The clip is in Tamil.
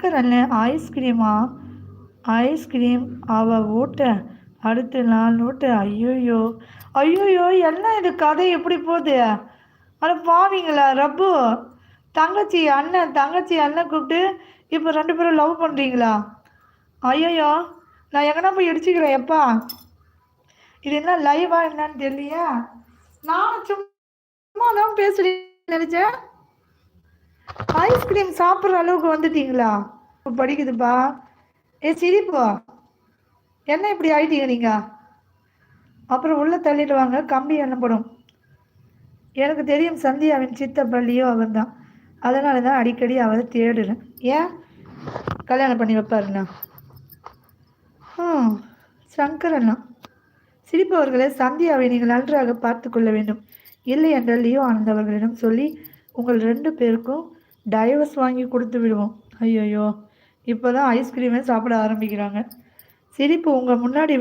சங்கர் அண்ணன் ஐஸ்கிரீமா? ஐஸ்கிரீம் அவ ஊட்ட அடுத்து நான் ஊட்ட. ஐயோயோ ஐயோயோ, என்ன இது கதை எப்படி போகுது? அட பாவீங்களா ரப்பு. தங்கச்சி அண்ணன் கூப்பிட்டு இப்போ 2 பேரும் லவ் பண்ணுறீங்களா? ஐயோயோ, நான் எங்கன்னா போய் இடிச்சுக்கிறேன் எப்பா. இது என்ன லைவா என்னன்னு தெரியலையா? நான் சும்மா தான் பேசுறேன்னு நினைச்சேன். ஐஸ்கிரீம் சாப்பிட்ற அளவுக்கு வந்துட்டீங்களா? படிக்குதுப்பா. சிரிப்பா, என்ன இப்படி ஆயிட்டீங்க நீங்க? அப்புறம் உள்ள தள்ளிட்டு வாங்க, கம்பி எண்ணப்படும். எனக்கு தெரியும் சந்தியாவின் சித்தப்பள்ளியோ அவன் தான். அதனால தான் அடிக்கடி அவரை தேடுறேன். ஏன் கல்யாணம் பண்ணி வைப்பாருண்ணா? சங்கர் அண்ணா சிரிப்பவர்களே, சந்தியாவை நீங்கள் நன்றாக பார்த்து கொள்ள வேண்டும். இல்லை என்றால் லியோ ஆனந்த் அவர்களிடம் சொல்லி உங்கள் 2 பேருக்கும் டைவர்ஸ் வாங்கி கொடுத்து விடுவோம். ஐயோயோ, இப்போ தான் ஐஸ்கிரீமே சாப்பிட ஆரம்பிக்கிறாங்க. சிரிப்பு உங்கள் முன்னாடி